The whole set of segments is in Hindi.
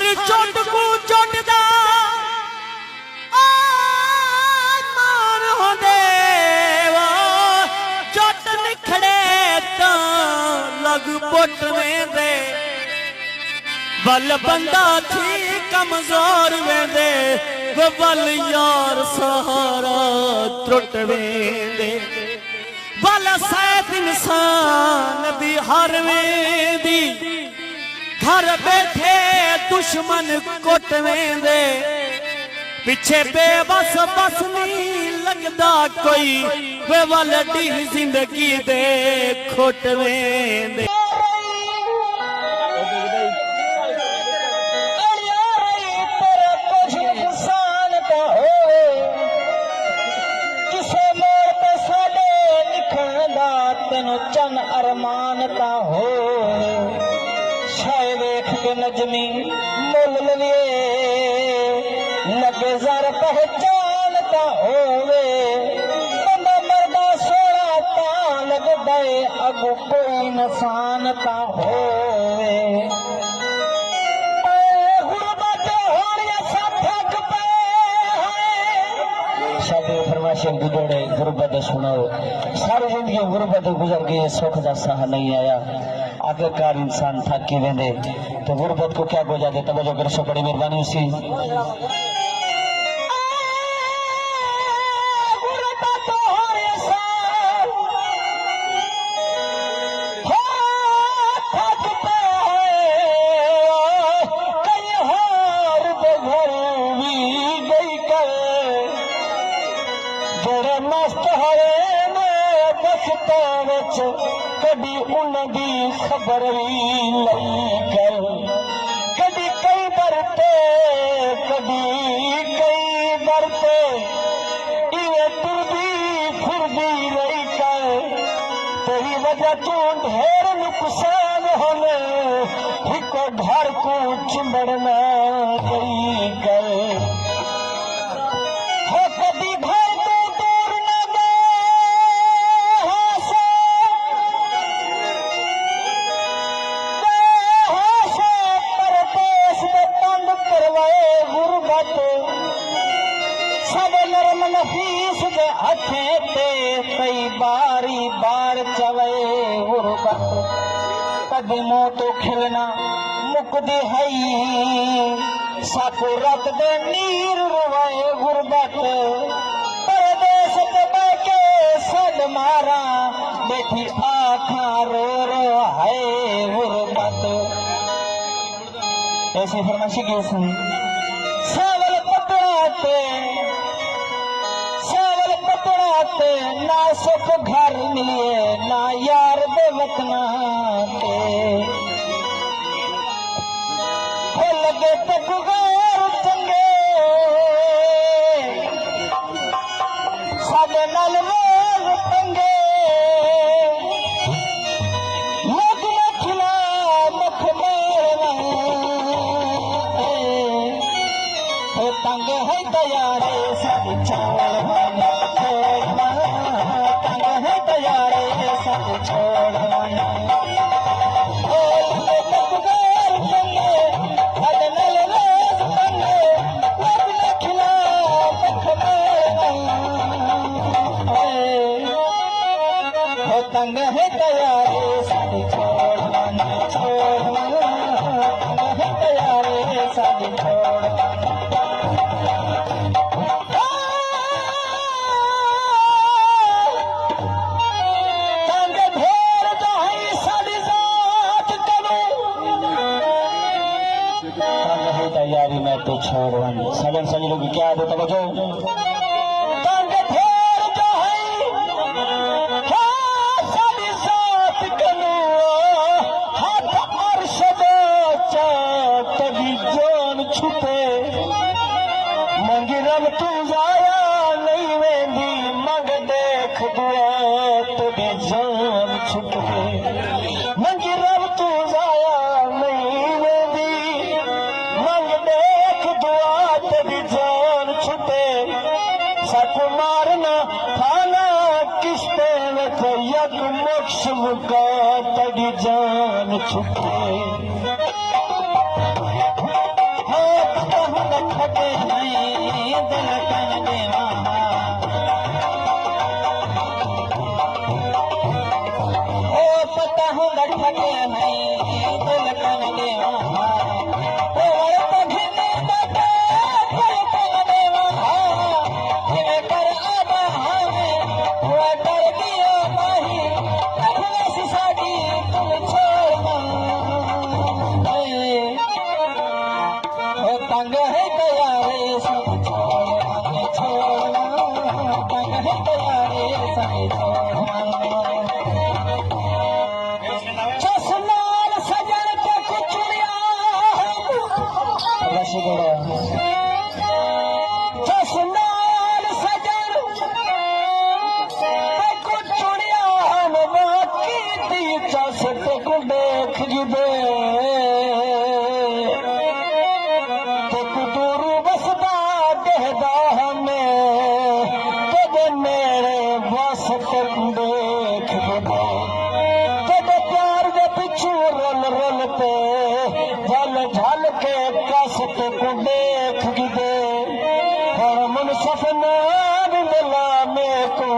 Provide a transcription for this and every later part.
हर चोट को चोटदा मान हो देवा चोट निखड़े तो लग पुटने दे बल बंदा थी कमजोर वेंदे बल यार सहारा त्रुट वेंदे बल सैत इंसान दी हर वेंदी घर बैठे दुश्मन कुट वेंदे पिछे बेबस बस नहीं लगदा कोई वे वलडी जिंदगी दे खुट वेंदे चन अरमान ता हो शाय वेख के नजमी मुल लविए लगे जर पहचान ता होवे बंदा मरदा सोना ता लग दे अगु कोई इंसान ता होवे गुजरे गुरबत सुनाओ सारी जिंदगी गुरबत गुजर गई सुख का सह नहीं आया आखिरकार इंसान थकी वेंदे तो गुरबत को क्या गोजा दे तवज्जो कर सो बड़ी मेहरबानी उसी कभी उनकी खबर भी लई कर कभी कई बरते इवे तुरदी फिरदी रही कर तेरी वजह तू ढेर नुकसान होने एक घर को चिंबड़ना गई कर कई बारी बार चवे गुरबत कदमों तो खिलना मुकदी है साको रत दे नीर रुवाए गुरबत परदेस के के सद मारा बैठी आखा रो है गुरबत ऐसी फरमाइशी की सुनी सावल पटराते ना सुख घर मिले ना यार बेवतना के लगे तो गुगार चंगे साडे नाल रोज पंगे मुख में खिला मुख मेरना तंग है तैयार साडी चावल तंग है तैयारी साड़ी छोड़वानी तंग है तैयारी साड़ी छोड़वानी तैयारी में तो छोड़वानी सजन सजी लोग क्या दे तवज्जो मंगी रब तू जाया नहीं वेंदी मंग देख दुआ तेरी जान छुटे मंगी रब तू जाया नहीं वेंदी मंग देख दुआ तेरी जान छुटे सक मारना थाना किस्ते में यक मोक्ष मुका तेरी जान छुटे ठके नहीं दिल कन देवा ओ पता हूँ ठके नहीं दिल कन देवा ओ पघिने बता दिल कन देवा जिवे कर आबा हमें वो कर दियो नहीं अखिलेश साडी तुम छोड़ना ओ तंग है तैयारे सब छोड़ना तंग है तैयारे सब छोड़ना चसलाल सजन के कुचुड़िया रसगुड़ा चसलाल सजन के कुचुड़िया हम बाकी दी चस को देख दे दूरू बसदा कहदा हमें कद मेरे बस तक देख दे कद प्यार दे पिछू रोल रोल पे झल झल के कस तक देख दे और मन सपना मिला में को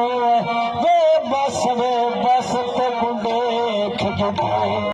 वे बस तक देख दे